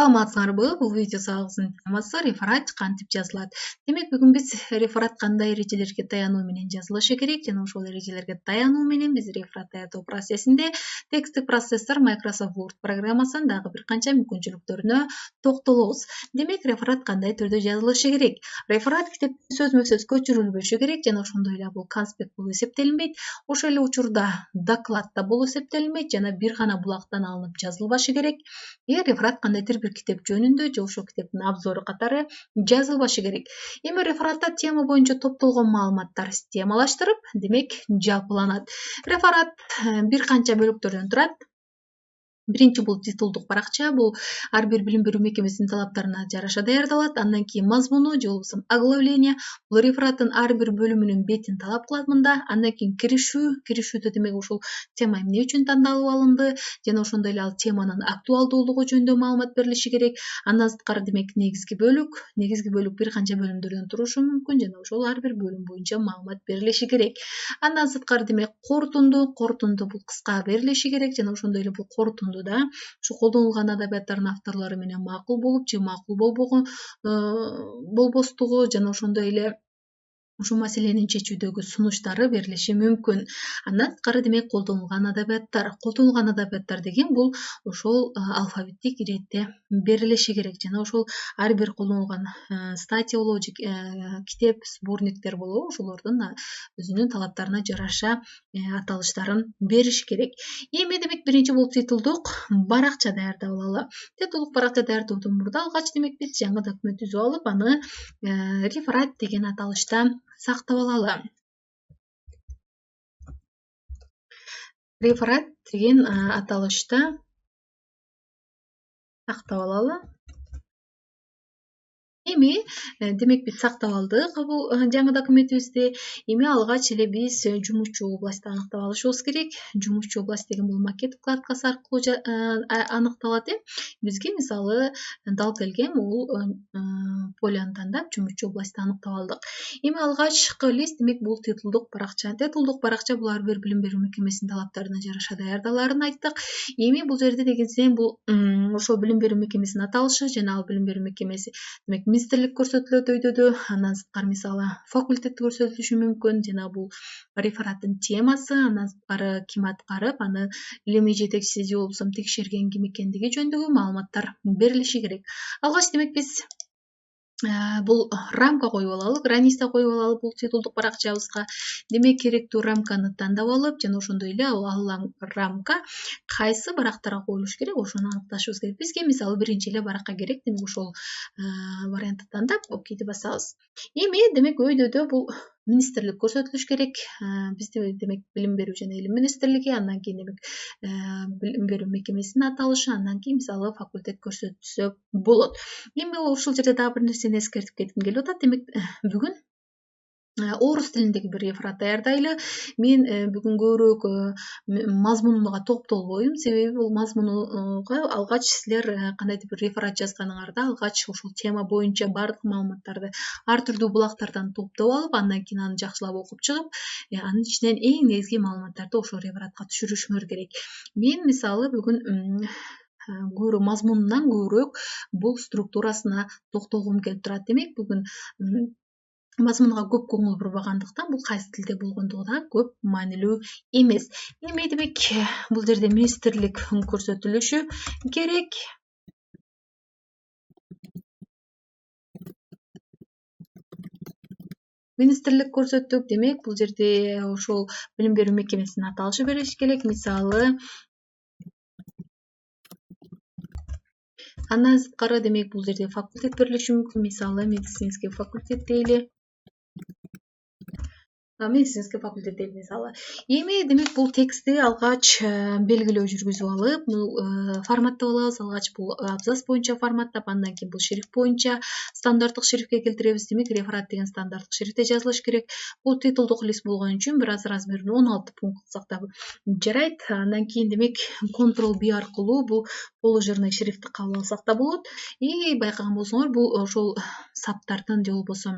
Саламатсыңарбы? Бул видео сабагыбыздын темасы реферат кантип жазылат. Демек, бүгүн биз реферат кандай эрежелерге таянуу менен жазылышы керек жана ошол эрежелерге таянуу менен биз реферат даярдоо процессинде тексттик процесстер Microsoft Word программасынын дагы бир канча мүмкүнчүлүктөрүнө токтолобуз. Демек, реферат кандай түрдө жазылышы керек? Реферат китепте сөзмө-сөз көчүрүлбөшү керек жана ошондой эле бул конспект болуп эсептелинбейт. Ошол эле учурда доклад да болуп эсептелинбейт жана бир гана булактан алынып жазылбашы керек. Реферат кандайдыр бир китеп жөнүндө же ошол китептин обзору катары жазылбашы керек. Эми рефератта тема боюнча топтолгон маалыматтар темалаштырып, демек жалпыланат. Реферат бир канча бөлүктөрдөн турат. Биринчи бул титулдук баракча, бул ар бир билим берүү мекемесинин талаптарына жараша даярдалат. Андан кийин мазмуну же болбосо оглавление, бул рефераттын ар бир бөлүмүнүн бетин талап кылат мында. Андан кийин киришүүдө демек ушул тема эмне үчүн тандалып алынды жана ошондой эле ал теманын актуалдуулугу жөнүндө маалымат берилиши керек. Андан сырткары демек негизги бөлүк бир канча бөлүмдөрдөн турушу мүмкүн жана ошол ар бир бөлүм боюнча маалымат берилиши керек. Андан сырткары демек корутунду бул кыска берилиши керек жана ошондой эле бул корутундуда ушу колдонулган адабияттардын авторлору менен макул болуп же макул болбостугу жана ошондой эле ушул маселенин чечүүдөгү сунуштары берилиши мүмкүн. Андан сырткары демек колдонулган адабияттар деген бул ошол алфавиттик иретте берилиши керек жана ошол ар бир колдонулган статья болобу же китеп, сборниктер болобу ошолордун өзүнүн талаптарына жараша аталыштарын бериш керек. Эми демек биринчи бул титулдук баракча даярдап алалы. Титулдук баракча даярдоодон мурда алгач демек биз жаңы документ түзүп алып, аны реферат деген аталышта сактап алалы. Реферат деген аталышта сактап алалы. Эми демек биз сактап алдык бул жаңы документибизди. Эми алгач эле биз жумушчу областты аныктап алышыбыз керек. Жумушчу область деген бул макет вкладкасы аркылуу аныкталат. Бизге мисалы дал келген бул поляны тандап жумушчу областты аныктап алдык. Эми алгачкы лист демек бул титулдук баракча. Титулдук баракча бул ар бир билим берүү мекемесинин талаптарына жараша даярдаларын айттык. Эми бул жерде дегенсен бул ошол билим берүү мекемесинин аталышы жана ал билим берүү мекемеси демек министрлик көрсөтүлөт өйдөдө. Андан сырткары мисалы факультет көрсөтүлүшү мүмкүн жана бул рефераттын темасы, андан сырткары ким аткарып, аны илимий жетекчиси же болбосо текшерген ким экендиги жөнүндөгү маалыматтар берилиши керек. Алгач демек биз бул рамка коюп алалы, граница коюп алалы бул титулдук баракчабызга. Демек керектүү рамканы тандап алып жана ошондой эле ал рамка кайсы барактарга коюлуш керек, ошону аныкташыбыз керек. Бизге мисалы биринчи эле баракка керек, демек ошол вариантты тандап окей деп басабыз. Эми демек өйдөдө бул министрлик көрсөтүлүш керек. Бизде демек билим берүү жана илим министрлиги, андан кийин демек билим берүү мекемесинин аталышы, андан кийин мисалы факультет көрсөтүлсө болот. Эми ушул жерде дагы бир нерсени эскертип кетким келип атат. Демек бүгүн орус тилиндеги бир реферат даярдайлы. Мен бүгүн көбүрөөк мазмунуга токтолбойм, себеби бул мазмунуга алгач силер кандайдыр бир реферат жазганыңарда алгач ошол тема боюнча бардык маалыматтарды ар түрдүү булактардан топтоп алып, андан кийин аны жакшылап окуп чыгып, анын ичинен эң негизги маалыматтарды ошол рефератка түшүрүшүңөр керек. Мен мисалы бүгүн мазмунунан көбүрөөк бул структурасына токтолгум келип турат. Демек бүгүн мазмунга көп көңүл бурбагандыктан бул кайсы тилде болгондугу да көп маанилүү эмес. Эми демек бул жерде министрлик көрсөтүлүшү керек. Министрлик көрсөттүк. Демек бул жерде ошол билим берүү мекемесинин аталышы берилиш керек. Мисалы андан сырткары демек бул жерде факультет берилиши мүмкүн. Мисалы медицинский факультет дейли. Медицинский факультет дейли мисалы. Эми демек бул текстти алгач белгилөө жүргүзүп алып, бул форматтап алабыз. Алгач бул абзац боюнча форматтап, андан кийин бул шрифт боюнча стандарттык шрифтке келтиребиз. Демек реферат деген стандарттык шрифтте жазылыш керек. Бул титулдук лист болгон үчүн бир аз размерин 16 пункт кылсак да жарайт. Андан кийин демек Ctrl+B аркылуу бул полужирный шрифтти кабыл алсак да болот. Байкаган болсоңор бул ошол саптардын же болбосо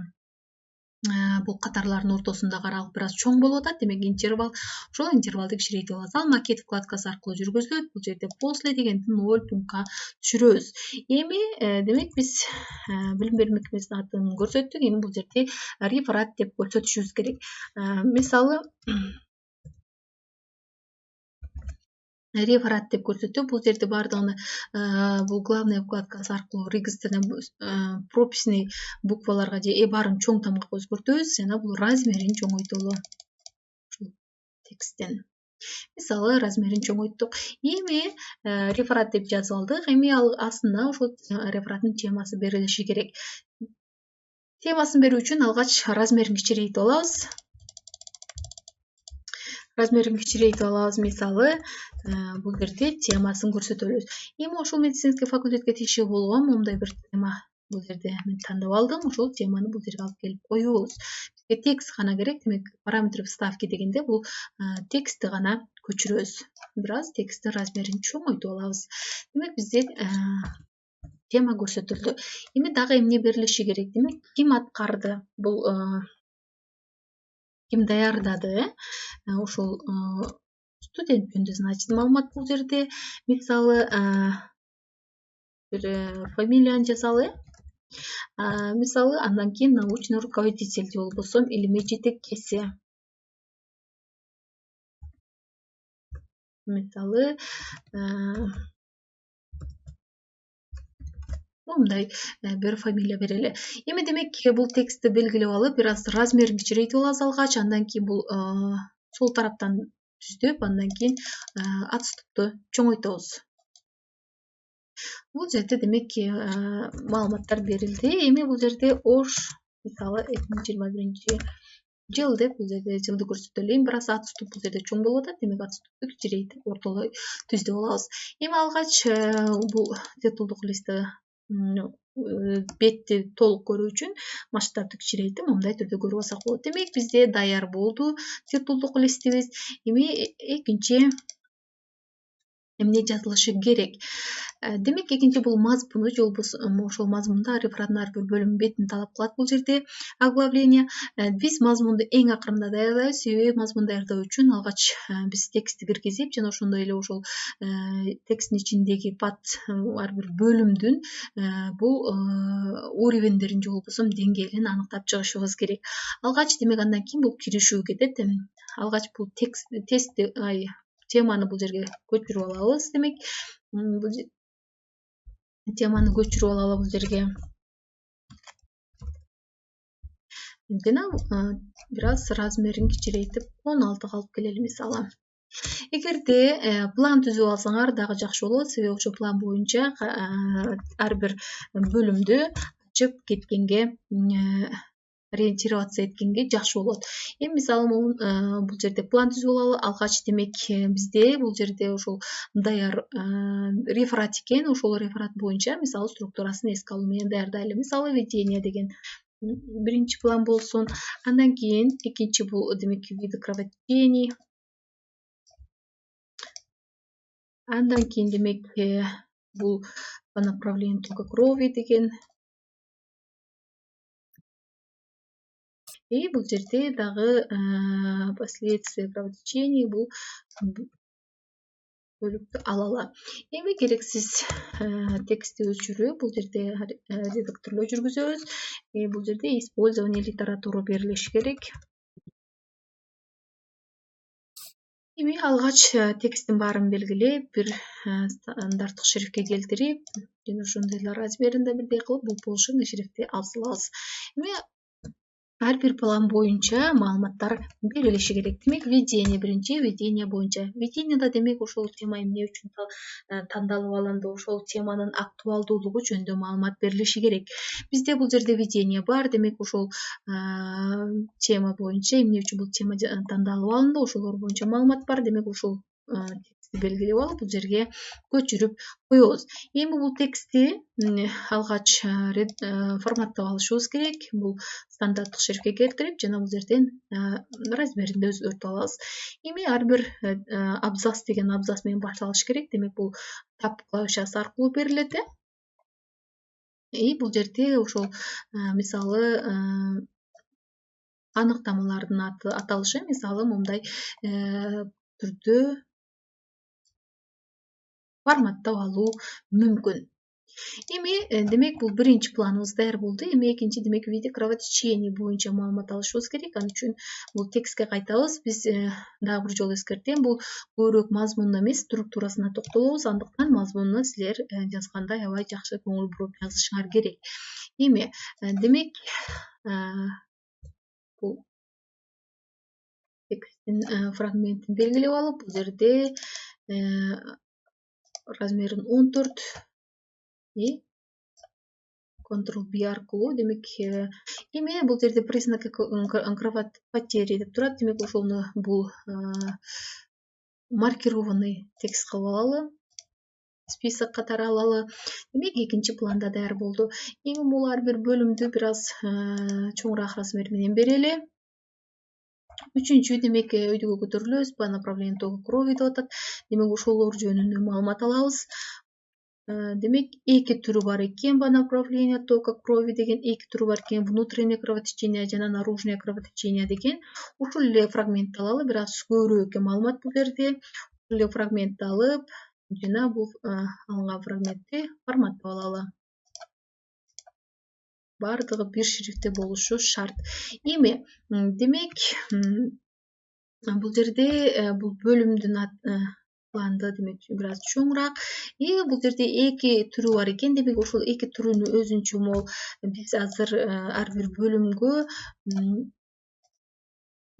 бул катарлардын ортосундагы аралык бир аз чоң болуп атат. Демек интервал, ошол интервалды кичирейтип алабыз. Ал макет вкладкасы аркылуу жүргүзүлөт. Бул жерде после дегенди 0 пунктка түшүрөбүз. Эми демек биз билим берүү мекемесинин атын көрсөттүк. Эми бул жерде реферат деп көрсөтүшүбүз керек. Мисалы реферат деп көрсөтүп, бул жерде баардыгын бул главная вкладкасы аркылуу прописный букваларга же баарын чоң тамга өзгөртөбүз жана бул размерин чоңойтолу тексттин. Мисалы размерин чоңойттук. Эми реферат деп жазып алдык. Эми ал астында ошол рефераттын темасы берилиши керек. Темасын берүү үчүн алгач размерин кичирейтип алабыз. Мисалы бул жерде темасын көрсөтөлүбүз. Эми ошол медицинский факультетке тиешелүү болгон момундай бир тема бул жерде мен тандап алдым. Ошол теманы бул жерге алып келип коебуз. Бизге текст гана керек. Демек параметр вставки дегенде бул текстти гана көчүрөбүз. Бир аз тексттин размерин чоңойтуп алабыз. Демек бизде тема көрсөтүлдү. Эми дагы эмне берилиши керек? Демек ким аткарды? Бул ким даярдады? Ошол студент жөнүндө значит маалымат бул жерде. Мисалы бир фамилияны жазалы. Мисалы андан кийин научный руководитель же болбосо илимий жетекчиси. Мисалы мындай бир фамилия берели. Эми демек бул текстти белгилеп алып, бир аз размерин кичирейтип алабыз алгач, андан кийин бул сол тараптан түздөп, андан кийин отступту чоңойтобуз. Бул жерде демек маалыматтар берилди. Эми бул жерде Ош мисалы 2021 жыл деп бул жерде жылды көрсөтөлү. Эми бир аз отступ бул жерде чоң болуп атат. Демек отступту кичирейтип ортолой түздөп алабыз. Эми алгач бул титулдук листти бетти толук көрүү үчүн масштабты кичирейтип мындай түрдө көрүп алсак болот. Демек бизде даяр болду титулдук листибиз. Эми экинчи эмне жазылышы керек? Демек экинчи бул мазмуну же болбосо ошол мазмунда рефераттын ар бир бөлүмү бетин талап кылат бул жерде оглавление. Биз мазмунду эң акырында даярдайбыз. Себеби мазмун даярдоо үчүн алгач биз текстти киргизип жана ошондой эле ошол тексттин ичиндеги пад ар бир бөлүмдүн бул уровеньдерин же болбосо деңгээлин аныктап чыгышыбыз керек. Алгач демек андан кийин бул киришүү кетет. Алгач бул тестти теманы бул жерге көчүрүп алабыз. Демек бул теманы көчүрүп алалы бул жерге. Жана бир аз размерин кичирейтип 16 алып келели мисалы. Эгерде план түзүп алсаңар дагы жакшы болот. Себеби ошол план боюнча ар бир бөлүмдү ачып кеткенге ориентироваться эткенге жакшы болот. Эми мисалы бул жерде план түзүп алалы. Алгач демек бизде бул жерде ошол даяр реферат экен. Ошол реферат боюнча мисалы структурасын эске алуу менен даярдайлы. Мисалы введение деген биринчи план болсун. Андан кийин экинчи бул демек виды кровотечений. Андан кийин демек бул по направлению тока крови деген. И бул жерде дагы последствия кровотечения бул бөлүктү алалы. Эми керексиз текстти өчүрүп бул жерде редакторлоо жүргүзөбүз. Бул жерде использование литературы берилиши керек. Эми алгач тексттин баарын белгилеп, бир стандарттык шрифтке келтирип, жана ошондой эле размеринде бирдей кылып бул полушарный шрифтти алсалабыз. Эми ар бир план боюнча маалыматтар берилиши керек. Демек введение биринчи введение боюнча. Введениеда демек ошол тема эмне үчүн тандалып алынды, ошол теманын актуалдуулугу жөнүндө маалымат берилиши керек. Бизде бул жерде введение бар. Демек ошол тема боюнча эмне үчүн бул тема тандалып алынды, ошолор боюнча маалымат бар. Демек ошол текстти белгилеп алып бул жерге көчүрүп коебуз. Эми бул текстти алгач форматтап алышыбыз керек. Бул стандарттык шрифтке келтирип жана бул жерден размеринде өзгөртүп алабыз. Эми ар бир абзац деген абзац менен башталыш керек. Демек бул тап клавишасы аркылуу берилет. И бул жерде ошол мисалы аныктамалардын аталышы мисалы мындай түрдө форматтап алуу мүмкүн. Эми демек бул биринчи планыбыз даяр болду. Эми экинчи демек виде кровотечений боюнча маалымат алышыбыз керек. Ал үчүн бул текстке кайтабыз. Биз дагы бир жолу эскертем, бул көбүрөөк мазмунуна эмес, структурасына токтолобуз. Андыктан мазмунуна силер жазганда аябай жакшы көңүл буруп жазышыңар керек. Эми демек бул тексттин фрагментин белгилеп алып, бул жерде размерин 14 и Ctrl-B аркылуу демек эми бул жерде признаки кровопотери деп турат. Демек ошону бул маркированный текст кылып алалы, список катары алалы. Демек экинчи планда даяр болду. Эми бул ар бир бөлүмдү бир аз чоңураак размер менен берели. Үчүнчү демек өйдөгө көтөрүлөбүз по направлению тока крови деп атат. Демек ошолор жөнүндө маалымат алабыз. Демек эки түрү бар экен по направлению тока крови деген, эки түрү бар экен, внутреннее кровотечение жана наружное кровотечение деген. Ушул эле фрагментти алалы, бир аз көбүрөөк экен маалымат бул жерде. Ушул эле фрагментти алып, жана бул алынган фрагментти форматтап алалы. Бардыгы бир шрифтте болушу шарт. Эми демек бул жерде бул бөлүмдүн планды демек бир аз чоңураак. И бул жерде эки түрү бар экен. Демек ошол эки түрүнү өзүнчө могул биз азыр ар бир бөлүмгө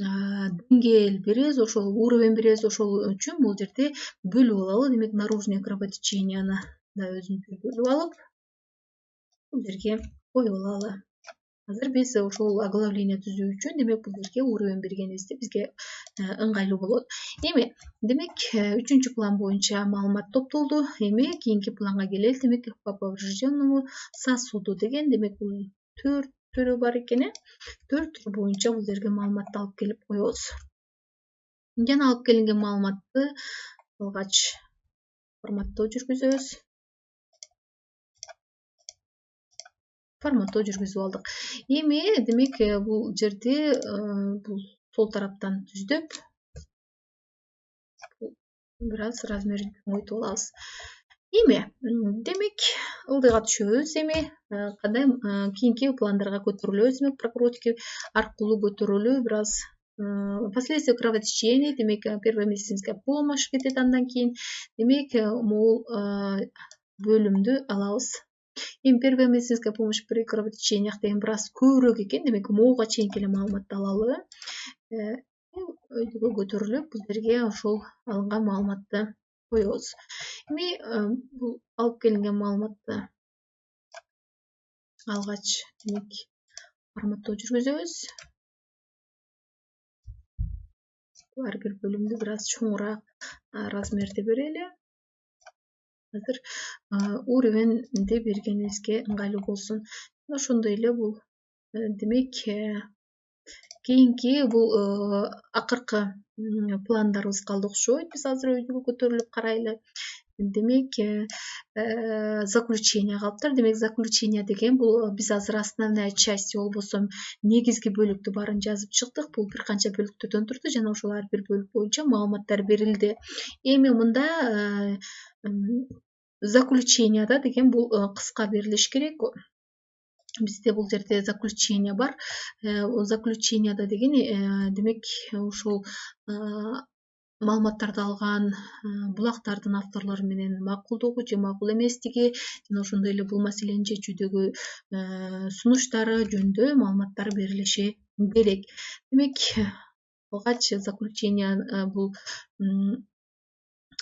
деңгээл беребиз, ошол уровень беребиз. Ошол үчүн бул жерде бөлүп алалы. Демек наружное кровотеченияны да өзүнчө бөлүп алып, бул жерге коюп алалы. Азыр биз ошол оглавление түзүү үчүн демек бул жерге уровень бергенибизде бизге ыңгайлуу болот. Эми демек үчүнчү план боюнча маалымат топтолду. Эми кийинки планга келели. Демек по поврежденному сосуду деген, демек бул 4 түрү бар экен. 4 түрү боюнча бул жерге маалыматты алып келип коебуз. Жана алып келинген маалыматты алгач форматтоо жүргүзөбүз. Форматтоо жүргүзүп алдык. Эми демек бул жерде бул сол тараптан түздөп бир аз размерин чоңойтуп алабыз. Эми демек ылдыйга түшөбүз. Эми кандай кийинки пландарга көтөрүлөбүз. Демек прокрутики аркылуу көтөрүлүү, бир аз последствия кровотечения, демек первая медицинская помощь кетет андан кийин. Демек могул бөлүмдү алабыз. Эми первая медицинская помощь при кровотечениях деген бир аз көбүрөөк экен. Демек могуга чейинки эле маалыматты алалы. Өйдөгө көтөрүлүп, бул жерге ошол алынган маалыматты коебуз. Эми бул алып келинген маалыматты алгач демек форматтоо жүргүзөбүз. Ар бир бөлүмдү бир аз чоңураак размерде берели. Азыр уровеньди бергенибизге ыңгайлуу болсун. Ошондой эле бул демек кийинки бул акыркы пландарыбыз калды окшойт. Биз азыр өйдөгө көтөрүлүп карайлы. Демек заключение калыптыр. Демек заключение деген бул биз азыр основная часть болбосо негизги бөлүктү баарын жазып чыктык. Бул бир канча бөлүктөрдөн турду жана ошол ар бир бөлүк боюнча маалыматтар берилди. Эми мында заключенияда деген бул кыска берилиш керек. Бизде бул жерде заключение бар. Заключенияда деген демек ошол маалыматтарды алган булактардын авторлору менен макулдугу же макул эместиги жана ошондой эле бул маселени чечүүдөгү сунуштары жөнүндө маалыматтар берилиши керек. Демек алгач заключение бул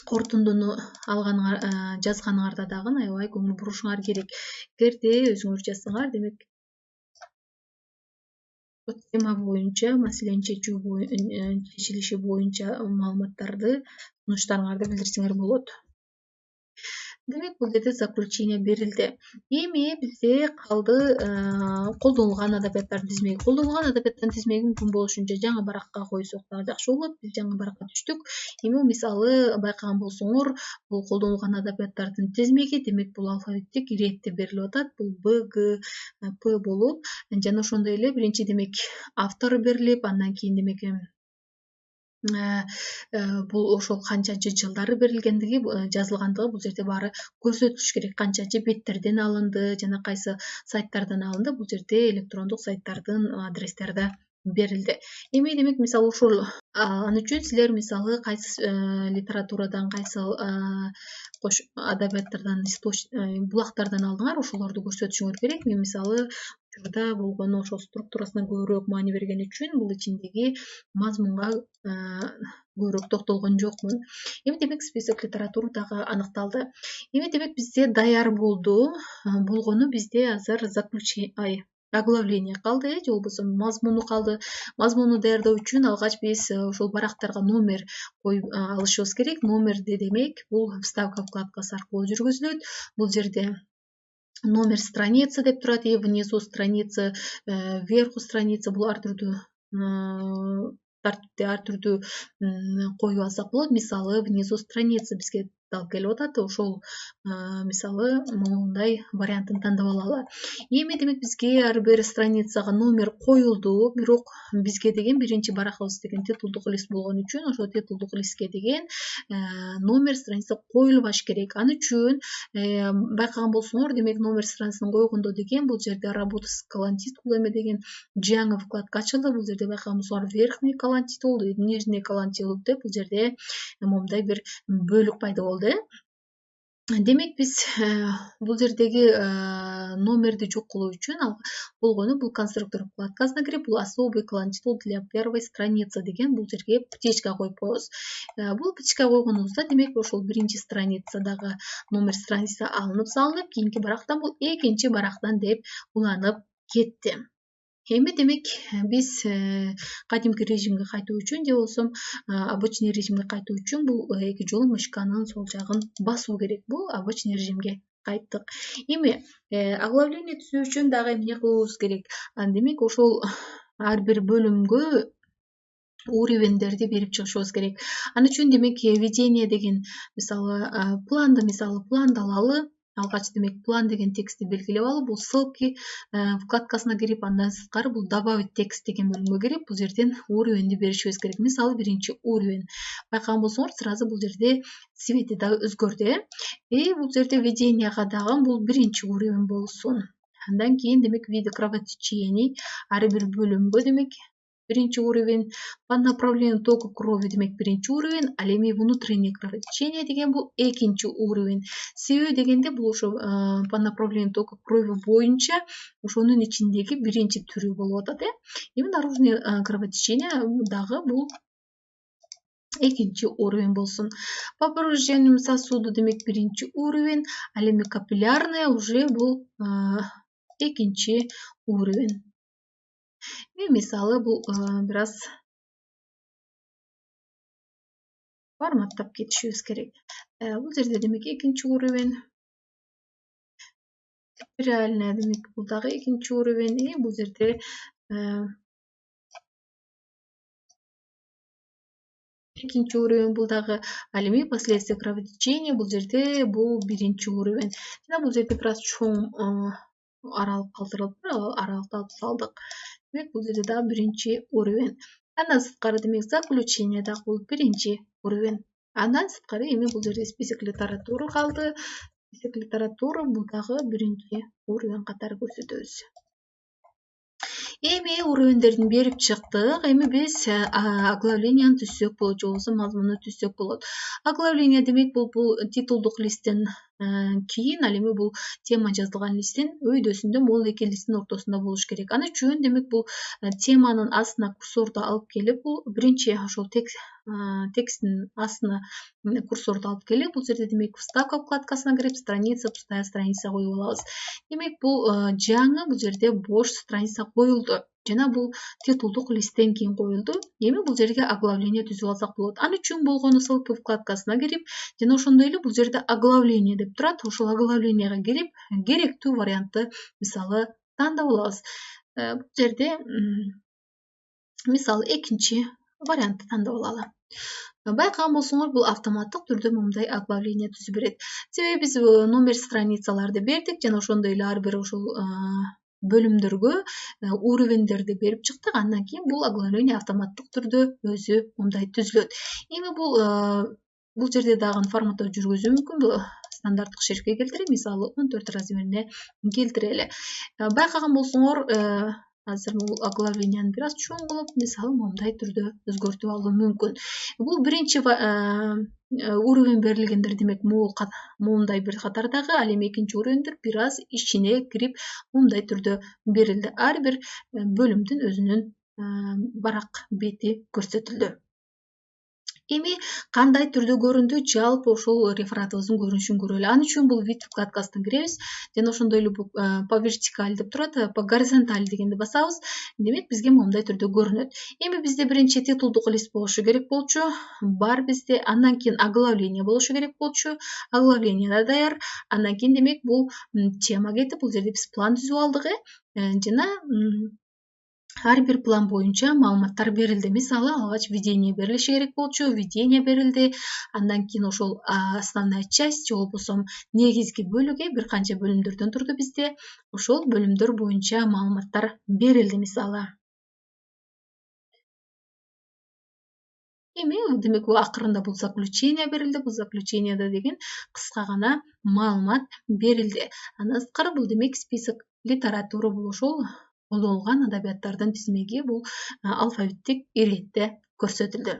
корутундуну жазганыңарда дагы аябай көңүл бурушуңар керек. Эгерде өзүңөр жазсаңар, демек тема боюнча, маселени чечилиши боюнча маалыматтарды, сунуштарыңарды билдирсеңер болот. Демек бул жерде заключение берилди. Эми бизде калды колдонулган адабияттардын тизмеги. Колдонулган адабияттардын тизмеги мүмкүн болушунча жаңы баракка койсок дагы жакшы болот. Биз жаңы баракка түштүк. Эми мисалы байкаган болсоңор, бул колдонулган адабияттардын тизмеги, демек бул алфавиттик иретте берилип атат. Бул Б, Г, П болуп, жана ошондой эле биринчи демек автору берилип, андан кийин демек бул ошол канчанчы жылдары берилгендиги, жазылгандыгы бул жерде баары көрсөтүлүш керек. Канчанчы беттерден алынды жана кайсы сайттардан алынды, бул жерде электрондук сайттардын адрестери да берилди. Эми демек мисалы ушул ал үчүн силер мисалы кайсы литературадан, кайсы адабияттардан, булактардан алдыңар, ошолорду көрсөтүшүңөр керек. Мен мисалы учурда болгону ошол структурасына көбүрөөк маани берген үчүн бул ичиндеги мазмунга көбүрөөк токтолгон жокмун. Эми демек список литература дагы аныкталды. Эми демек бизде даяр болгону бизде азыр оглавление калды, же болбосо мазмуну калды. Мазмуну даярдоо үчүн алгач биз ошол барактарга номер коюп алышыбыз керек. Номерди демек бул вставка вкладкасы аркылуу жүргүзүлөт. Бул жерде номер страницы деп турат, и внизу страницы, вверху страница, бул ар түрдүү тартипте ар түрдүү коюп алсак болот. Мисалы внизу страницы бизге алып келип атат. Ошол мисалы моундай вариантын тандап алалы. Эми демек бизге ар бир страницага номер коюлду, бирок бизге деген биринчи баракыбыз деген титулдук лист болгон үчүн ошол титулдук листке деген номер страница коюлбаш керек. Ал үчүн байкаган болсоңор, демек номер страницасын койгондо деген бул жерде работа с колонтитул эме деген жаңы вкладка ачылды. Бул жерде байкаган болсоңор верхний колонтитул, нижний колонтитул деп бул жерде моундай бир бөлүк пайда болду. Демек биз бул жердеги номерди жок кылуу үчүн болгону бул конструктор вкладкасына кирип, бул особый колонтитул для первой страницы деген бул жерге птичка коюп коебуз. Бул птичка койгонубузда демек ошол биринчи страницадагы номер страница алынып салынып, кийинки барактан бул экинчи барактан деп уланып кетти. Эми демек биз кадимки режимге кайтуу үчүн, же болбосо обычный режимге кайтуу үчүн бул эки жолу мышканын сол жагын басуу керек. Бул обычный режимге кайттык. Эми оглавление түзүү үчүн дагы эмне кылуубуз керек? Демек ошол ар бир бөлүмгө уровеньдерди берип чыгышыбыз керек. Ал үчүн демек введение деген планды алалы. Алгач демек план деген текстти белгилеп алып, бул ссылки вкладкасына кирип, андан сырткары бул добавить текст деген бөлүмгө кирип, бул жерден уровеньди беришибиз керек. Мисалы биринчи уровень. Байкаган болсоңор, сразу бул жерде цвети да өзгөрдү. Бул жерде введенияга дагы бул биринчи уровень болсун. Андан кийин демек виды кровотечений ар бир бөлүмгө демек биринчи уровень, по направлению тока крови демек биринчи уровень, ал эми внутреннее кровотечение деген бул экинчи уровень. Себеби дегенде бул ошо по направлению тока крови боюнча ошонун ичиндеги биринчи түрү болуп атат. Эми наружное кровотечение дагы бул экинчи уровень болсун. По повреждению сосуда демек биринчи уровень, ал эми капиллярное уже бул экинчи уровень. Мисалы бул бир аз форматтап кетишибиз керек. Бул жерде демек экинчи уровень. Реальная демек бул дагы экинчи уровень. Бул жерде экинчи уровень бул дагы ал эми последствия кровотечения, бул жерде бул биринчи уровень. Жана бул жерде бир аз чоң аралык калтырылып, аралыкты алып салдык. Демек бул жерде дагы биринчи уровень. Андан сырткары демек заключение дагы бул биринчи уровень. Андан сырткары эми бул жерде список литература калды. Список литература бул дагы биринчи уровень катары көрсөтөбүз. Эми уровендердин берип чыктык. Эми биз оглавленияны түзсөк болот, же болбосо мазмуну түзсөк болот. Оглавление демек бул титулдук листтен кийин, ал эми бул тема жазылган листтин өйдөсүндө, могул эки листтин ортосунда болуш керек. Аны үчүн демек бул теманын астына курсорду алып келип, бул биринчи ошол тексттин астына курсорду алып келип, бул жерде демек вставка вкладкасына кирип, страница, пустая страница коюп алабыз. Демек бул жаңы бул жерде бош страница коюлду. жана бул титулдук листтен кийин коюлду. Эми бул жерге оглавление түзүп алсак болот. Ал үчүн болгону ссылка вкладкасына кирип жана ошондой эле бул жерде оглавление деп турат. Ошол оглавленияга кирип керектүү вариантты мисалы тандап алабыз. Бул жерде мисалы экинчи вариантты тандап алалы. Байкаган болсоңор, бул автоматтык түрдө момундай оглавление түзүп берет. Себеби биз номер страницаларды бердик жана ошондой эле ар бир ошол бөлүмдөргө уровеньдерди берип чыктык. Андан кийин бул оглавление автоматтык түрдө өзү мындай түзүлөт. Эми бул жерде дагы форматтоо жүргүзүү мүмкүн. Бул стандарттык шрифтке келтирип, мисалы 14 размерине келтирели. Байкаган болсоңор, азыр бул оглавленияны бир аз чоң кылып, мисалы мындай түрдө өзгөртүп алуу мүмкүн. Бул биринчи уровень берилгендер, демек мындай бир катардагы, ал эми экинчи уровеньдер бир аз ичине кирип мындай түрдө берилди. Ар бир бөлүмдүн өзүнүн барак бети көрсөтүлдү. Эми кандай түрдө көрүндү, жалпы ошол рефератыбыздын көрүнүшүн көрөлү. Ал үчүн бул вид вкладкасына киребиз жана ошондой эле по вертикаль деп турат, по горизонталь дегенди басабыз. Демек бизге мындай түрдө көрүнөт. Эми бизде биринчи титулдук лист болушу керек болчу. Бар бизде, андан кийин оглавление болушу керек болчу. Оглавление да даяр. Андан кийин демек бул тема кетип, бул жерде биз план түзүп алдык, жана ар бир план боюнча маалыматтар берилди. Мисалы, алгач введение берилиши керек болчу, введение берилди. Андан кийин ошол основная часть, же болбосо негизги бөлүгү, бир канча бөлүмдөрдөн турду бизде. Ошол бөлүмдөр боюнча маалыматтар берилди, мисалы. Эми демек бул акырында бул заключение берилди. Бул заключениеда деген кыска гана маалымат берилди. Андан сырткары бул демек список литература, бул ошол колдонулган адабияттардын тизмеги бул алфавиттик иретте көрсөтүлдү.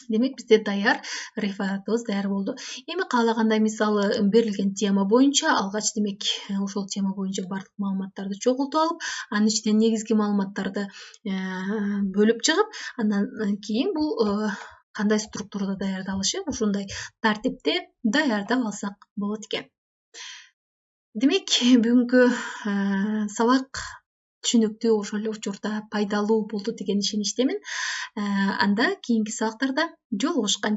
Демек бизде даяр рефератыбыз даяр болду. Эми каалагандай, мисалы берилген тема боюнча алгач демек ошол тема боюнча бардык маалыматтарды чогултуп алып, анын ичинен негизги маалыматтарды бөлүп чыгып, андан кийин бул кандай структурада даярдалышы, ушундай тартипте даярдап алсак болот экен. Демек бүгүнкү сабак түшүнүктүү, ошол эле учурда пайдалуу болду деген ишеничтемин. Анда кийинки сабактарда жолугушканча.